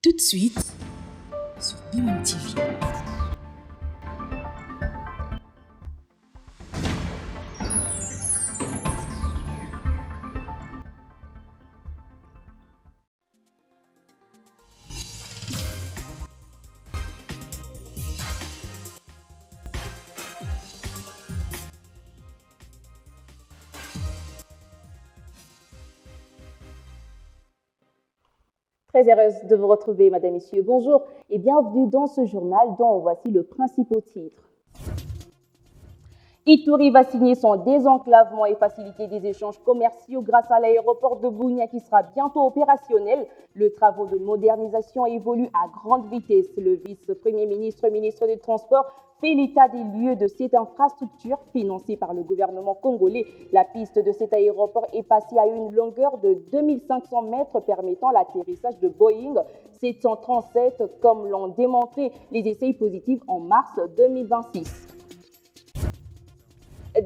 Tout de suite sur BIMON TV. Très heureuse de vous retrouver, Madame, Messieurs. Bonjour et bienvenue dans ce journal dont voici le principal titre. Ituri va signer son désenclavement et faciliter des échanges commerciaux grâce à l'aéroport de Bunia qui sera bientôt opérationnel. Le travaux de modernisation évolue à grande vitesse. Le vice-premier ministre, ministre des Transports, fait l'état des lieux de cette infrastructure financée par le gouvernement congolais. La piste de cet aéroport est passée à une longueur de 2500 mètres permettant l'atterrissage de Boeing 737 comme l'ont démontré les essais positifs en mars 2026.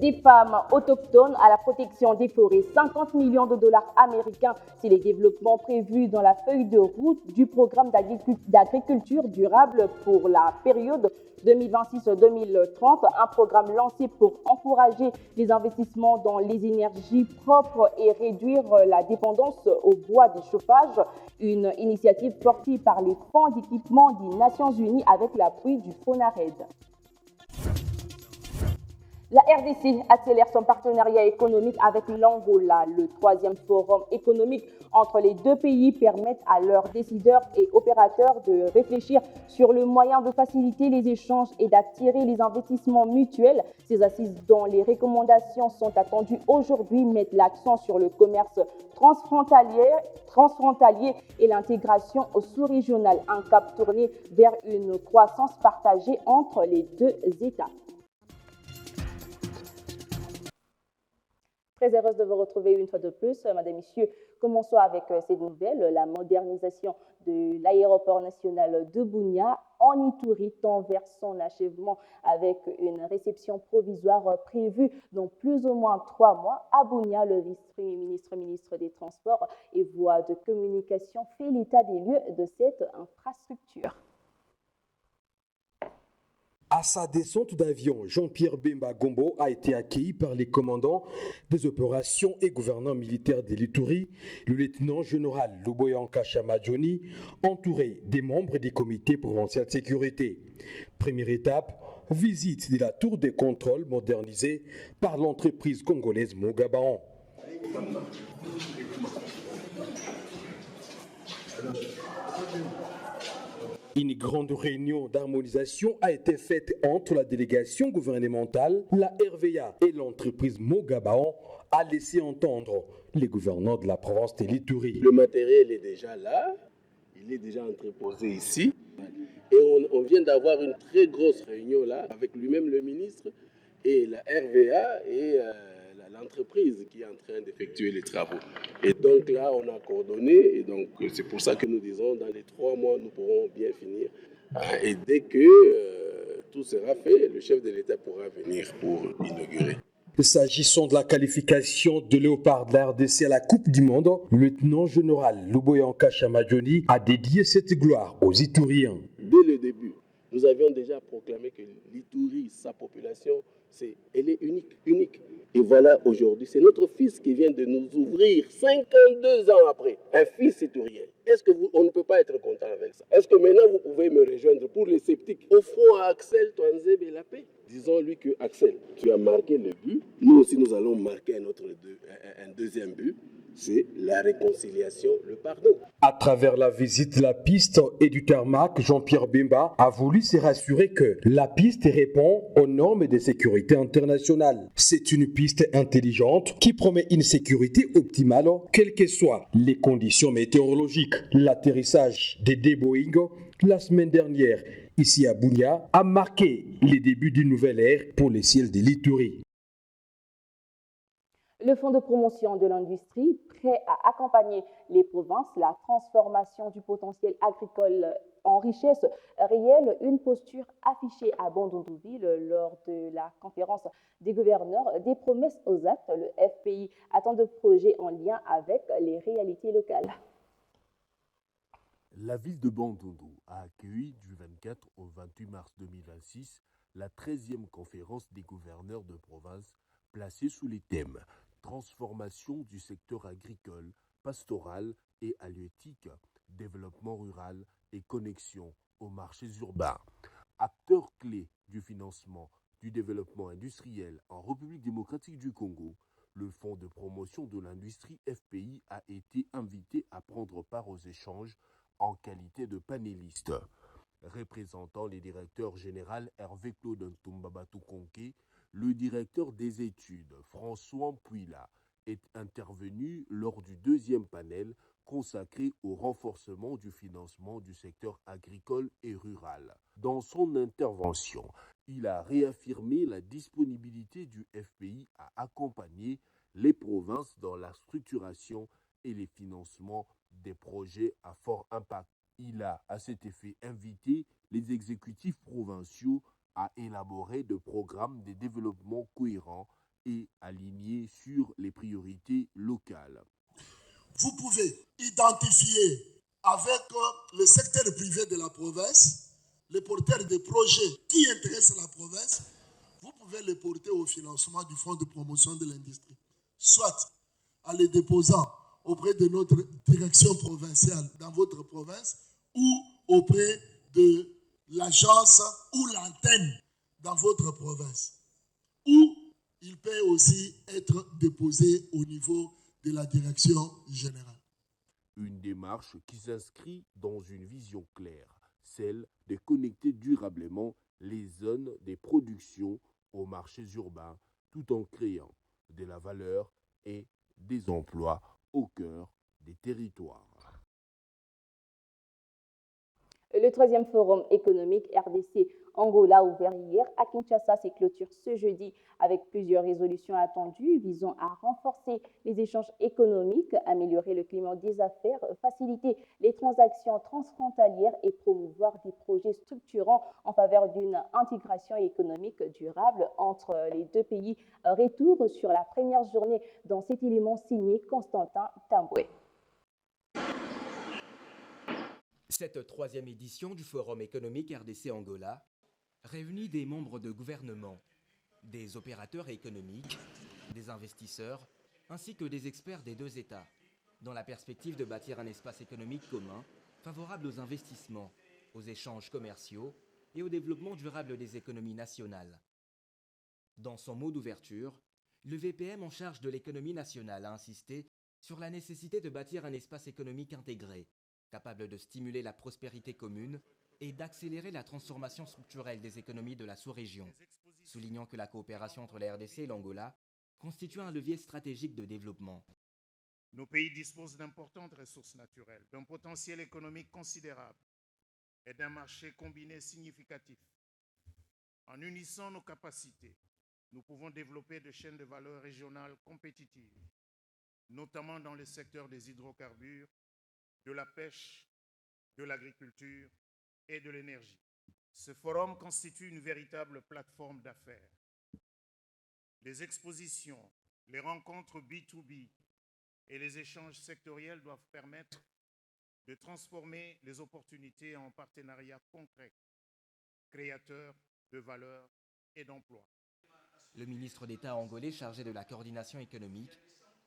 Des femmes autochtones à la protection des forêts, 50 millions de dollars américains. C'est les développements prévus dans la feuille de route du programme d'agriculture durable pour la période 2026-2030, un programme lancé pour encourager les investissements dans les énergies propres et réduire la dépendance au bois de chauffage, une initiative portée par les fonds d'équipement des Nations Unies avec l'appui du FONARED. La RDC accélère son partenariat économique avec l'Angola. Le troisième forum économique entre les deux pays permet à leurs décideurs et opérateurs de réfléchir sur le moyen de faciliter les échanges et d'attirer les investissements mutuels. Ces assises dont les recommandations sont attendues aujourd'hui mettent l'accent sur le commerce transfrontalier et l'intégration sous-régionale, un cap tourné vers une croissance partagée entre les deux États. Très heureuse de vous retrouver une fois de plus, Madame, Messieurs. Commençons avec cette nouvelle, la modernisation de l'aéroport national de Bunia en Ituri tend vers son achèvement avec une réception provisoire prévue dans plus ou moins 3 mois. À Bunia, le vice-premier ministre, ministre des Transports et voies de communication fait l'état des lieux de cette infrastructure. À sa descente d'avion, Jean-Pierre Bemba Gombo a été accueilli par les commandants des opérations et gouverneurs militaires de l'Ituri, le lieutenant-général Luboyanka Chamadjoni, entouré des membres des comités provinciaux de sécurité. Première étape, visite de la tour de contrôle modernisée par l'entreprise congolaise Mogabaon. Une grande réunion d'harmonisation a été faite entre la délégation gouvernementale, la RVA et l'entreprise Mogabaon, a laissé entendre les gouverneurs de la province de l'Ituri. Le matériel est déjà là, il est déjà entreposé ici. Et on vient d'avoir une très grosse réunion là, avec lui-même le ministre et la RVA et l'entreprise qui est en train d'effectuer les travaux. Et donc là, on a coordonné, et donc c'est pour ça que nous disons, dans les 3 mois, nous pourrons bien finir. Et dès que tout sera fait, le chef de l'État pourra venir pour inaugurer. S'agissant de la qualification de Léopard de la RDC à la Coupe du Monde, le lieutenant-général Luboyanka Chamadjoni a dédié cette gloire aux Ituriens. Dès le début, nous avions déjà proclamé que l'Ituri, sa population, elle est unique. Et voilà, aujourd'hui, c'est notre fils qui vient de nous ouvrir 52 ans après, un fils iturien. Est-ce qu'on ne peut pas être content avec ça? Est-ce que maintenant vous pouvez me rejoindre pour les sceptiques? Offrons à Axel Touanzebe la paix. Disons-lui que Axel, tu as marqué le but. Nous aussi, nous allons marquer un deuxième but. C'est la réconciliation, le pardon. À travers la visite de la piste et du tarmac, Jean-Pierre Bemba a voulu se rassurer que la piste répond aux normes de sécurité internationale. C'est une piste intelligente qui promet une sécurité optimale, quelles que soient les conditions météorologiques. L'atterrissage des Boeing la semaine dernière, ici à Bunia, a marqué les débuts d'une nouvelle ère pour les ciels de l'Ituri. Le Fonds de promotion de l'industrie, prêt à accompagner les provinces, la transformation du potentiel agricole en richesse réelle, une posture affichée à Bandundouville lors de la conférence des gouverneurs, des promesses aux actes. Le FPI attend de projets en lien avec les réalités locales. La ville de Bandundu a accueilli du 24 au 28 mars 2026 la 13e conférence des gouverneurs de province placée sous les thèmes transformation du secteur agricole, pastoral et halieutique, développement rural et connexion aux marchés urbains. Acteur clé du financement du développement industriel en République démocratique du Congo, le Fonds de promotion de l'industrie FPI a été invité à prendre part aux échanges en qualité de panéliste. Représentant les directeurs généraux Hervé Claude Ntumbabatou Konké, le directeur des études François Puila est intervenu lors du deuxième panel consacré au renforcement du financement du secteur agricole et rural. Dans son intervention, il a réaffirmé la disponibilité du FPI à accompagner les provinces dans la structuration et les financements des projets à fort impact. Il a à cet effet invité les exécutifs provinciaux à élaborer des programmes de développement cohérents et alignés sur les priorités locales. Vous pouvez identifier avec le secteur privé de la province, les porteurs de projets qui intéressent la province, vous pouvez les porter au financement du Fonds de promotion de l'industrie, soit en les déposant auprès de notre direction provinciale dans votre province ou auprès de l'agence ou l'antenne dans votre province. Ou il peut aussi être déposé au niveau de la direction générale. Une démarche qui s'inscrit dans une vision claire, celle de connecter durablement les zones des productions aux marchés urbains tout en créant de la valeur et des emplois au cœur des territoires. Le troisième forum économique RDC Angola ouvert hier à Kinshasa s'est clôture ce jeudi avec plusieurs résolutions attendues visant à renforcer les échanges économiques, améliorer le climat des affaires, faciliter les transactions transfrontalières et promouvoir des projets structurants en faveur d'une intégration économique durable entre les deux pays. Retour sur la première journée dans cet élément signé Constantin Tamboué. Cette troisième édition du Forum économique RDC Angola réunit des membres de gouvernement, des opérateurs économiques, des investisseurs, ainsi que des experts des deux États, dans la perspective de bâtir un espace économique commun favorable aux investissements, aux échanges commerciaux et au développement durable des économies nationales. Dans son mot d'ouverture, le VPM en charge de l'économie nationale a insisté sur la nécessité de bâtir un espace économique intégré, capable de stimuler la prospérité commune et d'accélérer la transformation structurelle des économies de la sous-région, soulignant que la coopération entre la RDC et l'Angola constitue un levier stratégique de développement. Nos pays disposent d'importantes ressources naturelles, d'un potentiel économique considérable et d'un marché combiné significatif. En unissant nos capacités, nous pouvons développer des chaînes de valeur régionales compétitives, notamment dans le secteur des hydrocarbures, de la pêche, de l'agriculture et de l'énergie. Ce forum constitue une véritable plateforme d'affaires. Les expositions, les rencontres B2B et les échanges sectoriels doivent permettre de transformer les opportunités en partenariats concrets, créateurs de valeur et d'emplois. Le ministre d'État angolais chargé de la coordination économique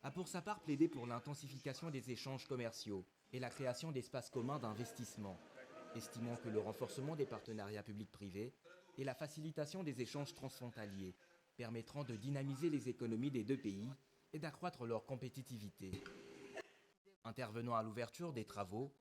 a pour sa part plaidé pour l'intensification des échanges commerciaux et la création d'espaces communs d'investissement, estimant que le renforcement des partenariats publics-privés et la facilitation des échanges transfrontaliers permettront de dynamiser les économies des deux pays et d'accroître leur compétitivité. Intervenant à l'ouverture des travaux,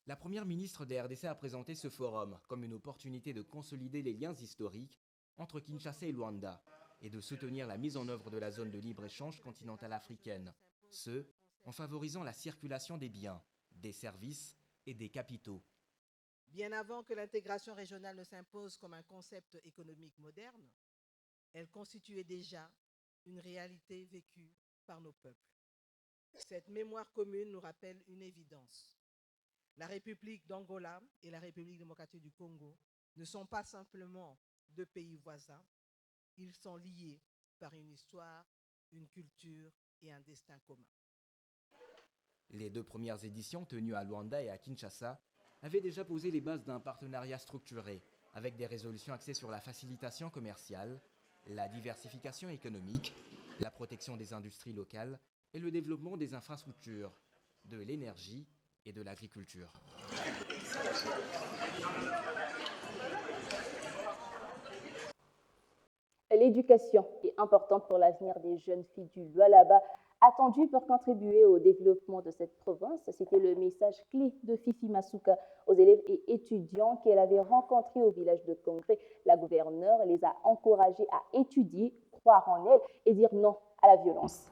la première ministre des RDC a présenté ce forum comme une opportunité de consolider les liens historiques entre Kinshasa et Luanda et de soutenir la mise en œuvre de la zone de libre-échange continentale africaine, ce en favorisant la circulation des biens, des services et des capitaux. Bien avant que l'intégration régionale ne s'impose comme un concept économique moderne, elle constituait déjà une réalité vécue par nos peuples. Cette mémoire commune nous rappelle une évidence. La République d'Angola et la République démocratique du Congo ne sont pas simplement deux pays voisins, ils sont liés par une histoire, une culture et un destin commun. Les deux premières éditions tenues à Luanda et à Kinshasa avait déjà posé les bases d'un partenariat structuré, avec des résolutions axées sur la facilitation commerciale, la diversification économique, la protection des industries locales et le développement des infrastructures, de l'énergie et de l'agriculture. L'éducation est importante pour l'avenir des jeunes filles du Lualaba, attendues pour contribuer au développement de cette province. C'était le message clé de Fifi Masuka aux élèves et étudiants qu'elle avait rencontrés au village de Congrès. La gouverneure les a encouragés à étudier, croire en elles et dire non à la violence.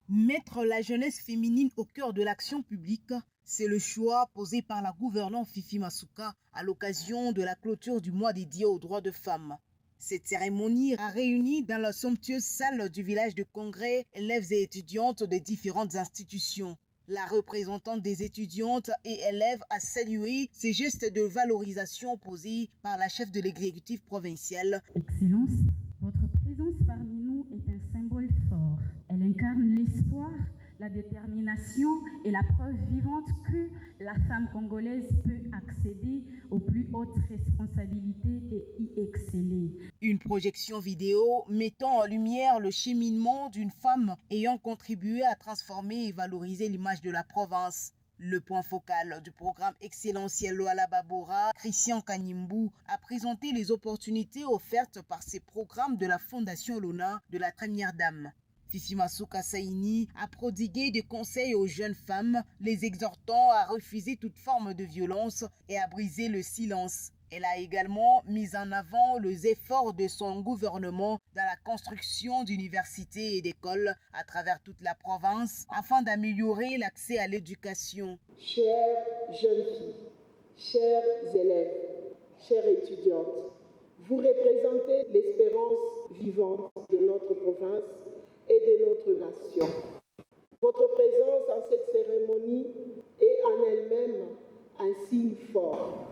Mettre la jeunesse féminine au cœur de l'action publique, c'est le choix posé par la gouverneure Fifi Masuka à l'occasion de la clôture du mois dédié aux droits de femmes. Cette cérémonie a réuni dans la somptueuse salle du village de Congrès élèves et étudiantes de différentes institutions. La représentante des étudiantes et élèves a salué ces gestes de valorisation posés par la chef de l'exécutif provincial. Excellence, votre présence parmi nous est un symbole fort. Elle incarne l'espoir, la détermination et la preuve vivante que la femme congolaise peut accéder aux plus hautes responsabilités et y exceller. Une projection vidéo mettant en lumière le cheminement d'une femme ayant contribué à transformer et valoriser l'image de la province. Le point focal du programme excellentiel Lualaba Bora, Christian Kanimbu, a présenté les opportunités offertes par ces programmes de la Fondation Lona de la Première Dame. Fifi Masuka Saini a prodigué des conseils aux jeunes femmes, les exhortant à refuser toute forme de violence et à briser le silence. Elle a également mis en avant les efforts de son gouvernement dans la construction d'universités et d'écoles à travers toute la province afin d'améliorer l'accès à l'éducation. Chères jeunes filles, chers élèves, chères étudiantes, vous représentez l'espérance vivante de notre province et de notre nation. Votre présence en cette cérémonie est en elle-même un signe fort.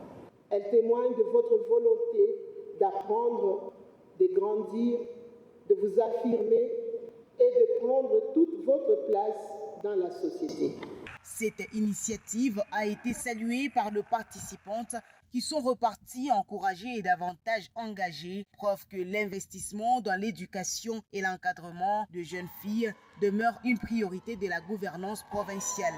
Elle témoigne de votre volonté d'apprendre, de grandir, de vous affirmer et de prendre toute votre place dans la société. Cette initiative a été saluée par les participantes qui sont reparties encouragées et davantage engagées, preuve que l'investissement dans l'éducation et l'encadrement de jeunes filles demeure une priorité de la gouvernance provinciale.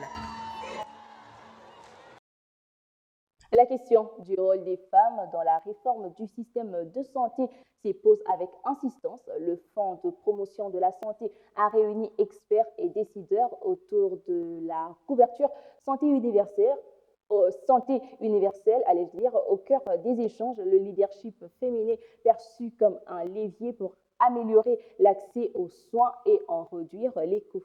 La question du rôle des femmes dans la réforme du système de santé s'y pose avec insistance. Le Fonds de promotion de la santé a réuni experts et décideurs autour de la couverture santé universelle, allais-je dire, au cœur des échanges. Le leadership féminin perçu comme un levier pour améliorer l'accès aux soins et en réduire les coûts.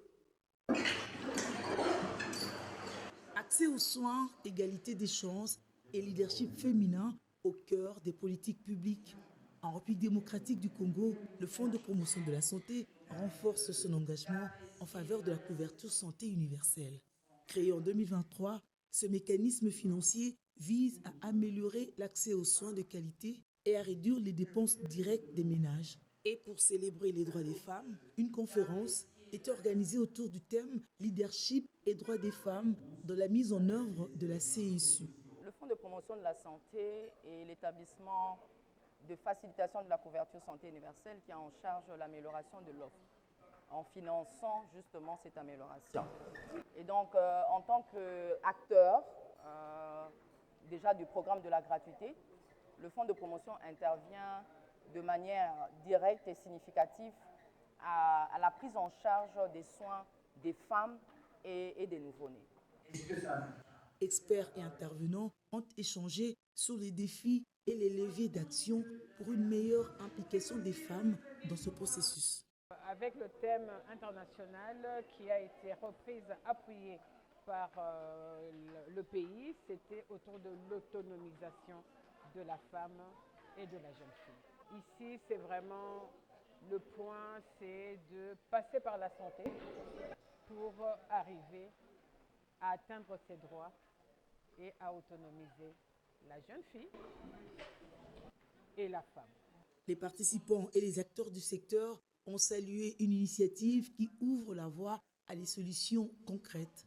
Accès aux soins, égalité des chances et leadership féminin au cœur des politiques publiques. En République démocratique du Congo, le Fonds de promotion de la santé renforce son engagement en faveur de la couverture santé universelle. Créé en 2023, ce mécanisme financier vise à améliorer l'accès aux soins de qualité et à réduire les dépenses directes des ménages. Et pour célébrer les droits des femmes, une conférence est organisée autour du thème Leadership et droits des femmes dans la mise en œuvre de la CSU. Le Fonds de promotion de la santé est l'établissement de facilitation de la couverture santé universelle qui a en charge l'amélioration de l'offre en finançant justement cette amélioration. Et donc, en tant qu'acteur déjà du programme de la gratuité, le Fonds de promotion intervient de manière directe et significative à la prise en charge des soins des femmes et des nouveau-nés. Experts et intervenants ont échangé sur les défis et les leviers d'action pour une meilleure implication des femmes dans ce processus. Avec le thème international qui a été repris, appuyé par le pays, c'était autour de l'autonomisation de la femme et de la jeune fille. Ici, c'est vraiment le point, c'est de passer par la santé pour arriver à atteindre ses droits et à autonomiser la jeune fille et la femme. Les participants et les acteurs du secteur ont salué une initiative qui ouvre la voie à des solutions concrètes.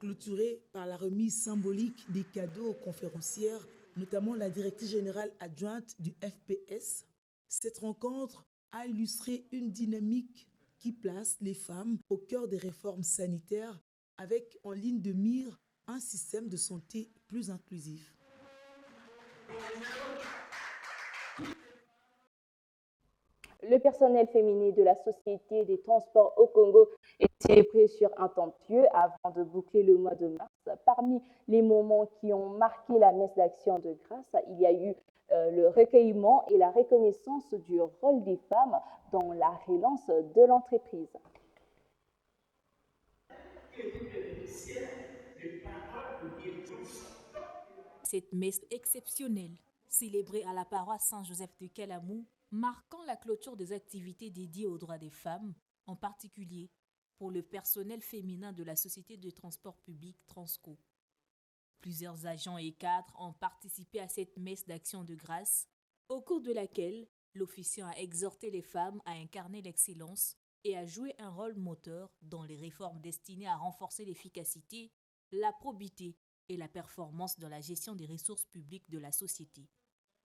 clôturée par la remise symbolique des cadeaux aux conférencières, notamment la directrice générale adjointe du FPS. Cette rencontre a illustré une dynamique qui place les femmes au cœur des réformes sanitaires avec en ligne de mire un système de santé plus inclusif. Le personnel féminin de la Société des transports au Congo est célébré sur un temps pieux avant de boucler le mois de mars. Parmi les moments qui ont marqué la messe d'action de grâce, il y a eu le recueillement et la reconnaissance du rôle des femmes dans la relance de l'entreprise. Cette messe exceptionnelle, célébrée à la paroisse Saint-Joseph de Kalamou, marquant la clôture des activités dédiées aux droits des femmes, en particulier pour le personnel féminin de la Société de transport public Transco. Plusieurs agents et cadres ont participé à cette messe d'action de grâce, au cours de laquelle l'officiant a exhorté les femmes à incarner l'excellence et à jouer un rôle moteur dans les réformes destinées à renforcer l'efficacité, la probité et la performance dans la gestion des ressources publiques de la société.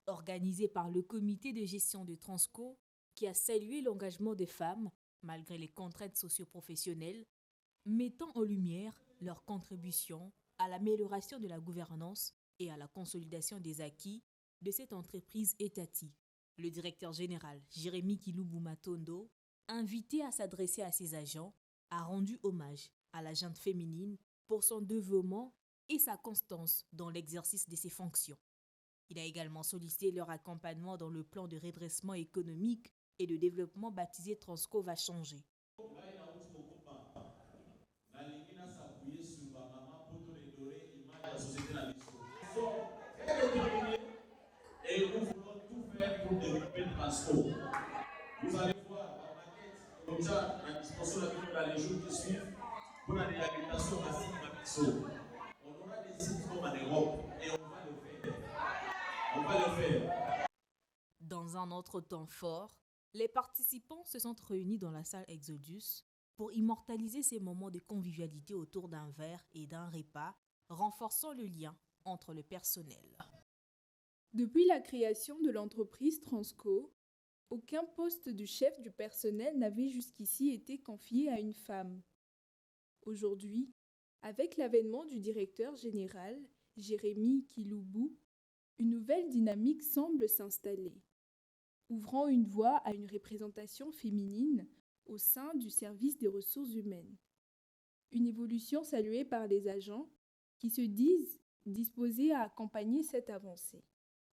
Organisé par le comité de gestion de Transco, qui a salué l'engagement des femmes malgré les contraintes socio-professionnelles, mettant en lumière leur contribution à l'amélioration de la gouvernance et à la consolidation des acquis de cette entreprise étatique. Le directeur général, Jérémy Kiloubou Matondo, invité à s'adresser à ses agents, a rendu hommage à la gente féminine pour son dévouement et sa constance dans l'exercice de ses fonctions. Il a également sollicité leur accompagnement dans le plan de redressement économique et de développement baptisé Transco va changer. Et nous voulons tout faire pour développer Transco. Vous allez voir la maquette, comme ça, la disposition dans les jours qui suivent, pour la réhabilitation massive de Maxo. On aura des sites comme en Europe et on va le faire. On va le faire. Dans un autre temps fort, les participants se sont réunis dans la salle Exodus pour immortaliser ces moments de convivialité autour d'un verre et d'un repas, renforçant le lien entre le personnel. Depuis la création de l'entreprise Transco, aucun poste de chef du personnel n'avait jusqu'ici été confié à une femme. Aujourd'hui, avec l'avènement du directeur général, Jérémy Kiloubou, une nouvelle dynamique semble s'installer, ouvrant une voie à une représentation féminine au sein du service des ressources humaines. Une évolution saluée par les agents qui se disent disposés à accompagner cette avancée,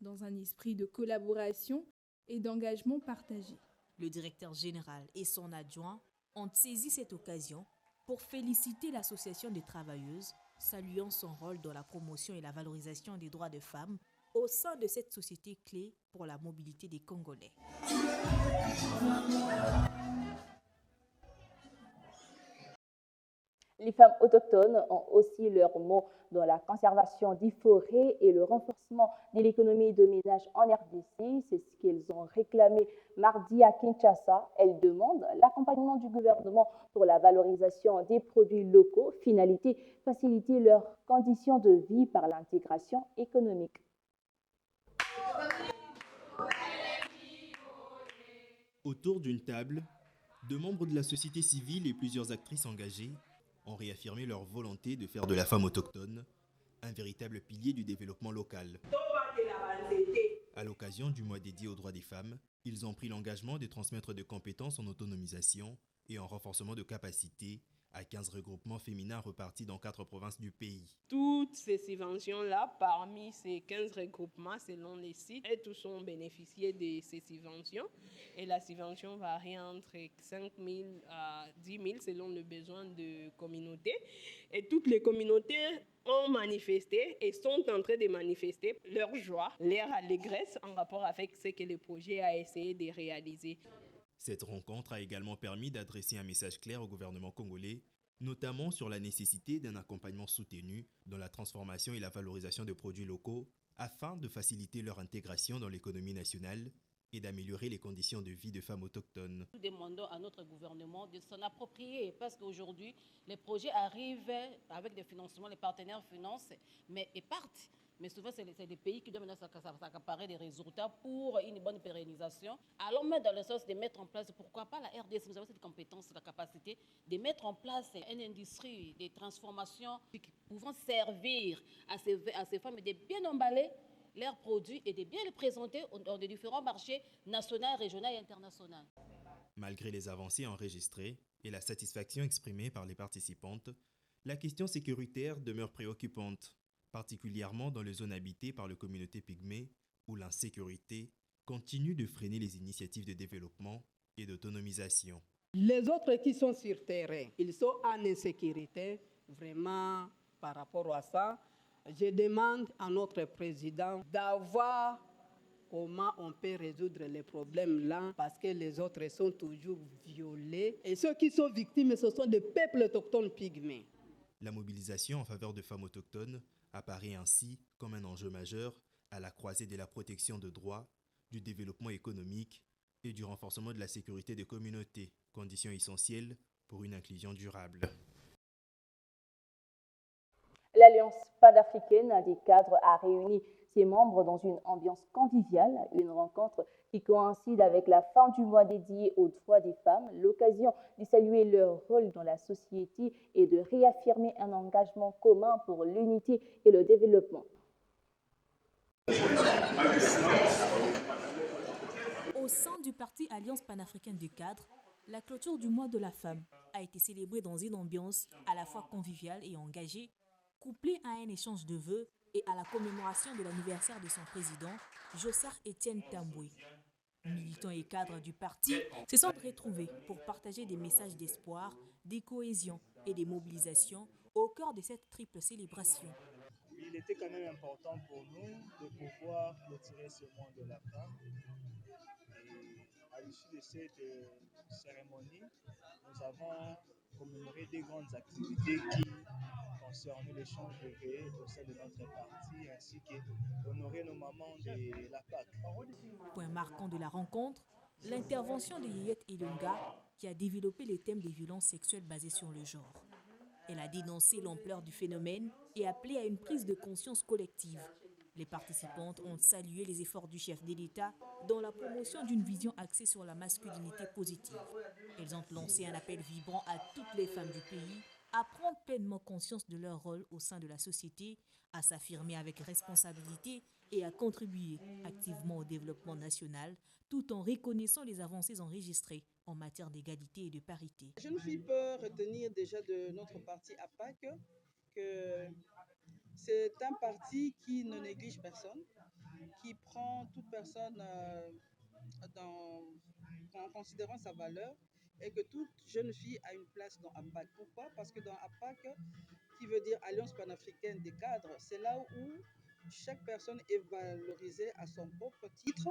dans un esprit de collaboration et d'engagement partagé. Le directeur général et son adjoint ont saisi cette occasion pour féliciter l'association des travailleuses, saluant son rôle dans la promotion et la valorisation des droits des femmes au sein de cette société clé pour la mobilité des Congolais. Les femmes autochtones ont aussi leur mot dans la conservation des forêts et le renforcement de l'économie de ménage en RDC. C'est ce qu'elles ont réclamé mardi à Kinshasa. Elles demandent l'accompagnement du gouvernement pour la valorisation des produits locaux. Finalité, faciliter leurs conditions de vie par l'intégration économique. Autour d'une table, deux membres de la société civile et plusieurs actrices engagées ont réaffirmé leur volonté de faire de la femme autochtone un véritable pilier du développement local. À l'occasion du mois dédié aux droits des femmes, ils ont pris l'engagement de transmettre des compétences en autonomisation et en renforcement de capacités à 15 regroupements féminins repartis dans 4 provinces du pays. Toutes ces subventions-là, parmi ces 15 regroupements, selon les sites, et tous ont bénéficié de ces subventions. Et la subvention varie entre 5 000 à 10 000 selon le besoin de communauté. Et toutes les communautés ont manifesté et sont en train de manifester leur joie, leur allégresse en rapport avec ce que le projet a essayé de réaliser. Cette rencontre a également permis d'adresser un message clair au gouvernement congolais, notamment sur la nécessité d'un accompagnement soutenu dans la transformation et la valorisation de produits locaux afin de faciliter leur intégration dans l'économie nationale et d'améliorer les conditions de vie de femmes autochtones. Nous demandons à notre gouvernement de s'en approprier parce qu'aujourd'hui, les projets arrivent avec des financements, les partenaires financent, mais ils partent. Mais souvent, c'est les pays qui doivent maintenant s'accaparer des résultats pour une bonne pérennisation. Allons mettre dans le sens de mettre en place, pourquoi pas la RDC, nous avons cette compétence, la capacité de mettre en place une industrie de transformation pouvant servir à ces femmes de bien emballer leurs produits et de bien les présenter dans les différents marchés nationaux, régionaux et internationaux. Malgré les avancées enregistrées et la satisfaction exprimée par les participantes, la question sécuritaire demeure préoccupante, particulièrement dans les zones habitées par les communautés pygmées où l'insécurité continue de freiner les initiatives de développement et d'autonomisation. Les autres qui sont sur terrain, ils sont en insécurité, vraiment par rapport à ça. Je demande à notre président d'avoir comment on peut résoudre les problèmes là parce que les autres sont toujours violés. Et ceux qui sont victimes, ce sont des peuples autochtones pygmées. La mobilisation en faveur de femmes autochtones apparaît ainsi comme un enjeu majeur à la croisée de la protection de droits, du développement économique et du renforcement de la sécurité des communautés, conditions essentielles pour une inclusion durable. L'Alliance panafricaine des cadres a réuni ses membres dans une ambiance conviviale, une rencontre qui coïncide avec la fin du mois dédié aux droits des femmes, l'occasion de saluer leur rôle dans la société et de réaffirmer un engagement commun pour l'unité et le développement. Au sein du parti Alliance panafricaine des cadres, la clôture du mois de la femme a été célébrée dans une ambiance à la fois conviviale et engagée, couplée à un échange de vœux et à la commémoration de l'anniversaire de son président, Jossard Étienne Tamboué. Militants et cadres du parti se sont retrouvés pour partager des messages d'espoir, de cohésion et de mobilisation au cœur de cette triple célébration. Il était quand même important pour nous de pouvoir retirer ce mois de la femme. Et à l'issue de cette cérémonie, nous avons commémoré des grandes activités qui concernent l'échange de vœux au sein de notre parti ainsi qu'honorer nos mamans de la Pâque. Point marquant de la rencontre, l'intervention de Yeyette Ilunga qui a développé les thèmes des violences sexuelles basées sur le genre. Elle a dénoncé l'ampleur du phénomène et appelé à une prise de conscience collective. Les participantes ont salué les efforts du chef de l'État dans la promotion d'une vision axée sur la masculinité positive. Elles ont lancé un appel vibrant à toutes les femmes du pays à prendre pleinement conscience de leur rôle au sein de la société, à s'affirmer avec responsabilité et à contribuer activement au développement national, tout en reconnaissant les avancées enregistrées en matière d'égalité et de parité. Jeune fille peut retenir déjà de notre parti APAC que c'est un parti qui ne néglige personne, qui prend toute personne en considérant sa valeur et que toute jeune fille a une place dans APAC. Pourquoi? Parce que dans APAC, qui veut dire Alliance panafricaine des cadres, c'est là où chaque personne est valorisée à son propre titre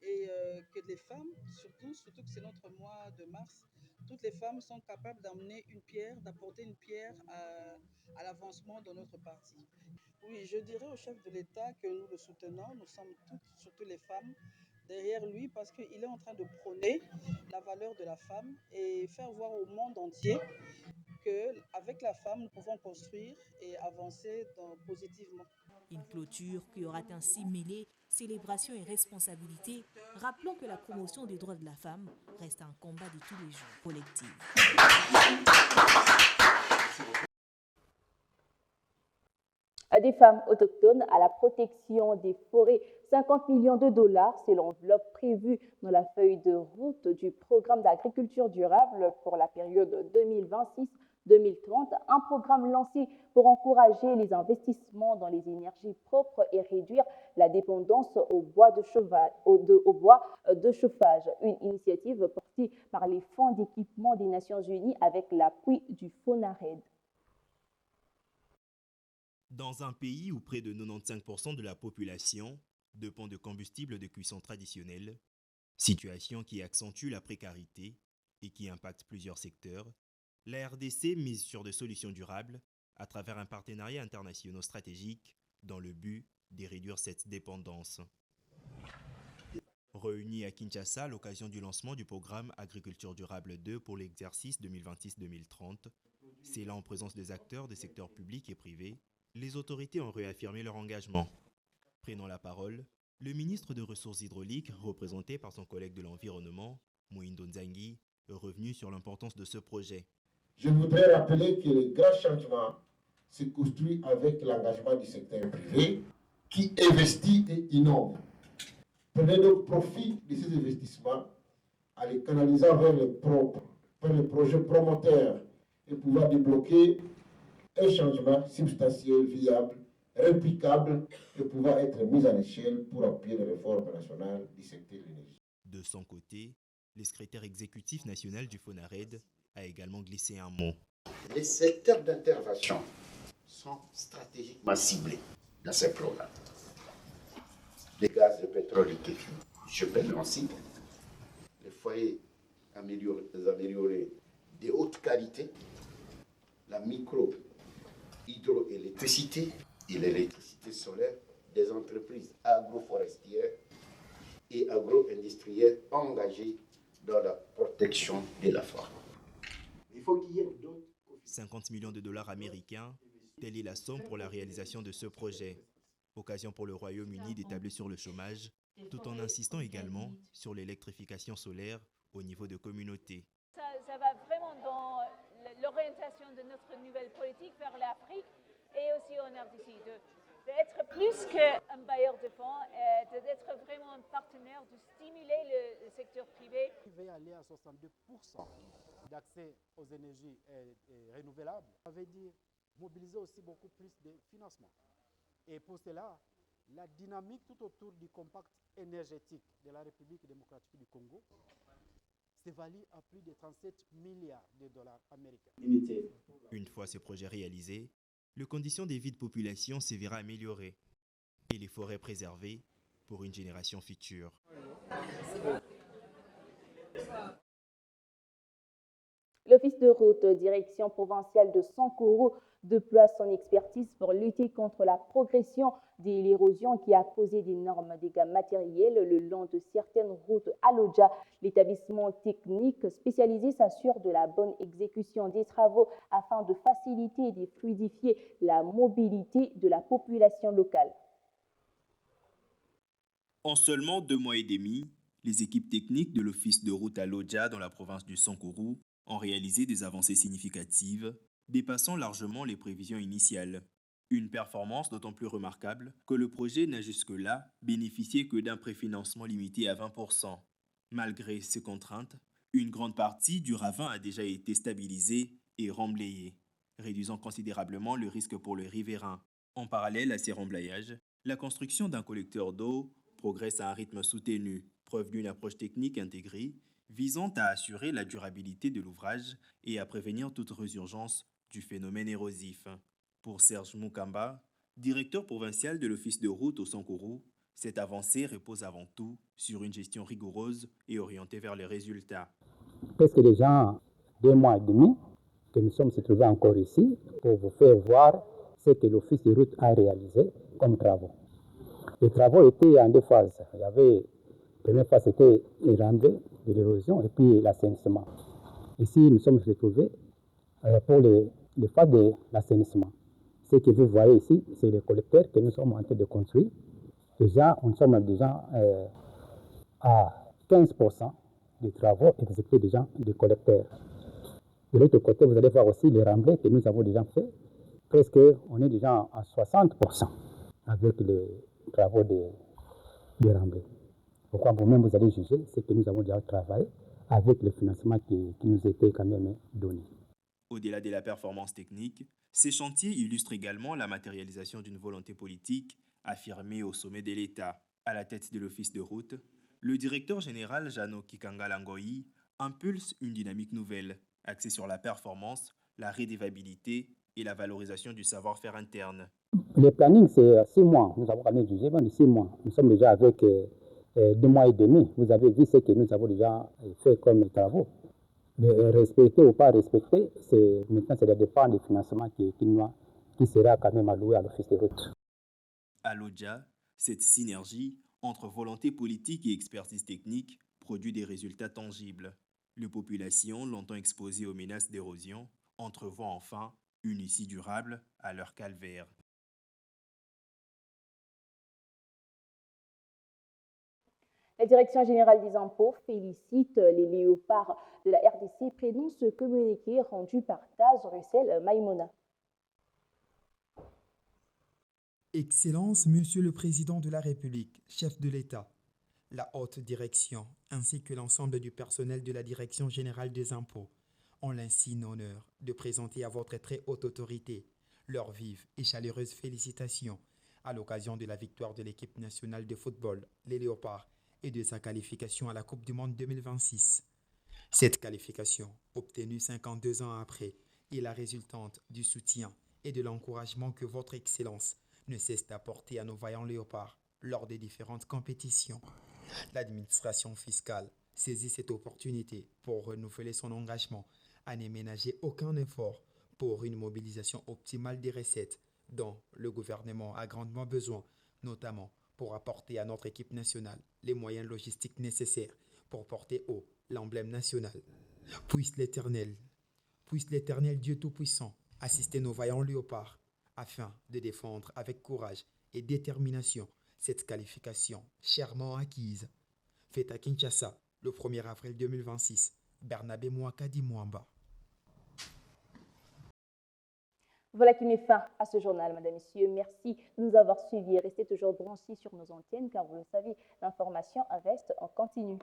et que les femmes, surtout que c'est notre mois de mars, toutes les femmes sont capables d'amener une pierre, d'apporter une pierre à l'avancement de notre parti. Oui, je dirais au chef de l'État que nous le soutenons, nous sommes toutes, surtout les femmes, derrière lui parce qu'il est en train de prôner la valeur de la femme et faire voir au monde entier qu'avec la femme, nous pouvons construire et avancer positivement. Une clôture qui aura ainsi mêlé célébration et responsabilité, rappelant que la promotion des droits de la femme reste un combat de tous les jours collectif. Des femmes autochtones à la protection des forêts, 50 millions de dollars, c'est l'enveloppe prévue dans la feuille de route du programme d'agriculture durable pour la période 2026-2030, un programme lancé pour encourager les investissements dans les énergies propres et réduire la dépendance au bois de chauffage, une initiative portée par les fonds d'équipement des Nations Unies avec l'appui du FONARED. Dans un pays où près de 95% de la population dépend de combustibles de cuisson traditionnels, situation qui accentue la précarité et qui impacte plusieurs secteurs, la RDC mise sur des solutions durables à travers un partenariat international stratégique dans le but de réduire cette dépendance. Réunis à Kinshasa à l'occasion du lancement du programme Agriculture durable 2 pour l'exercice 2026-2030, c'est là en présence des acteurs des secteurs publics et privés, les autorités ont réaffirmé leur engagement. Prenant la parole, le ministre des Ressources hydrauliques, représenté par son collègue de l'Environnement, Moindo Nzangi, est revenu sur l'importance de ce projet. Je voudrais rappeler que le grand changement se construit avec l'engagement du secteur privé qui investit et innove. Prenez donc profit de ces investissements en les canalisant vers les projets promoteurs et pouvoir débloquer un changement substantiel, viable, réplicable et pouvoir être mis en échelle pour appuyer les réformes nationales du secteur de l'énergie. De son côté, le secrétaire exécutif national du FONARED a également glissé un mot. Les secteurs d'intervention sont stratégiquement ciblés dans ces programmes. Les gaz de pétrole liquéfié, je peux le citer. Les foyers améliorés de haute qualité, la micro-hydroélectricité et l'électricité solaire des entreprises agroforestières et agro-industrielles engagées dans la protection de la forêt. Il faut qu'il y ait d'autres. 50 millions de dollars américains, telle est la somme pour la réalisation de ce projet. Occasion pour le Royaume-Uni d'établir sur le chômage, tout en insistant également sur l'électrification solaire au niveau de communautés. Ça va vraiment dans l'orientation de notre nouvelle politique vers l'Afrique et aussi en RDC, d'être plus qu'un bailleur de fonds, d'être vraiment un partenaire, de stimuler le secteur privé. Il va aller à 62% d'accès aux énergies renouvelables. Ça veut dire mobiliser aussi beaucoup plus de financement. Et pour cela, la dynamique tout autour du compact énergétique de la République démocratique du Congo s'évalue à plus de 37 milliards de dollars américains. Une fois ce projet réalisé, les conditions de vie de population se verra améliorées et les forêts préservées pour une génération future. L'Office de route, direction provinciale de Sankourou, déploie son expertise pour lutter contre la progression de l'érosion qui a causé d'énormes dégâts matériels le long de certaines routes à Lodja. L'établissement technique spécialisé s'assure de la bonne exécution des travaux afin de faciliter et de fluidifier la mobilité de la population locale. En seulement 2 mois et demi, les équipes techniques de l'Office de route à Lodja dans la province du Sankourou ont réalisé des avancées significatives, dépassant largement les prévisions initiales. Une performance d'autant plus remarquable que le projet n'a jusque-là bénéficié que d'un préfinancement limité à 20%. Malgré ces contraintes, une grande partie du ravin a déjà été stabilisée et remblayée, réduisant considérablement le risque pour le riverain. En parallèle à ces remblayages, la construction d'un collecteur d'eau progresse à un rythme soutenu, preuve d'une approche technique intégrée visant à assurer la durabilité de l'ouvrage et à prévenir toute résurgence du phénomène érosif. Pour Serge Moukamba, directeur provincial de l'Office de route au Sankourou, cette avancée repose avant tout sur une gestion rigoureuse et orientée vers les résultats. Presque déjà 2 mois et demi que nous sommes se trouvés encore ici pour vous faire voir ce que l'Office de route a réalisé comme travaux. Les travaux étaient en 2 phases. Il y avait, la première phase, c'était les rentrées de l'érosion et puis l'assainissement. Ici, nous sommes retrouvés pour les phases de l'assainissement. Ce que vous voyez ici, c'est le collecteur que nous sommes en train de construire. Déjà, nous sommes déjà à 15% des travaux exécutés déjà du collecteur. De l'autre côté, vous allez voir aussi les remblais que nous avons déjà fait. Presque, on est déjà à 60% avec les travaux de remblais. Pourquoi vous-même vous allez juger ce que nous avons déjà travaillé avec le financement qui nous était quand même donné. Au-delà de la performance technique, ces chantiers illustrent également la matérialisation d'une volonté politique affirmée au sommet de l'État. À la tête de l'Office de route, le directeur général Jano Kikanga Langoyi impulse une dynamique nouvelle, axée sur la performance, la rédévabilité et la valorisation du savoir-faire interne. Le planning, c'est 6 mois. Nous avons quand même jugé 6 mois. Nous sommes déjà avec 2 mois et demi. Vous avez vu ce que nous avons déjà fait comme travaux. Mais respecter ou pas respecter, maintenant, ça dépend des financements qui sera quand même alloué à l'Office de route. À Lodja, cette synergie entre volonté politique et expertise technique, produit des résultats tangibles. Les populations, longtemps exposées aux menaces d'érosion, entrevoient enfin une issue durable à leur calvaire. La Direction générale des impôts félicite les léopards de la RDC, prénom ce communiqué rendu par Taz Russell Maïmona. Excellence, Monsieur le Président de la République, chef de l'État, la haute direction ainsi que l'ensemble du personnel de la Direction générale des impôts ont l'insigne honneur de présenter à votre très haute autorité leurs vives et chaleureuses félicitations à l'occasion de la victoire de l'équipe nationale de football, les Léopards, et de sa qualification à la Coupe du Monde 2026. Cette qualification, obtenue 52 ans après, est la résultante du soutien et de l'encouragement que votre Excellence ne cesse d'apporter à nos vaillants léopards lors des différentes compétitions. L'administration fiscale saisit cette opportunité pour renouveler son engagement à ne ménager aucun effort pour une mobilisation optimale des recettes dont le gouvernement a grandement besoin, notamment pour apporter à notre équipe nationale les moyens logistiques nécessaires pour porter haut l'emblème national. Puisse l'Éternel Dieu Tout-Puissant assister nos vaillants léopards afin de défendre avec courage et détermination cette qualification chèrement acquise. Faite à Kinshasa le 1er avril 2026, Bernabé Mouakadi Mouamba. Voilà qui met fin à ce journal, mesdames, messieurs. Merci de nous avoir suivis. Restez toujours branchés sur nos antennes car vous le savez, l'information reste en continu.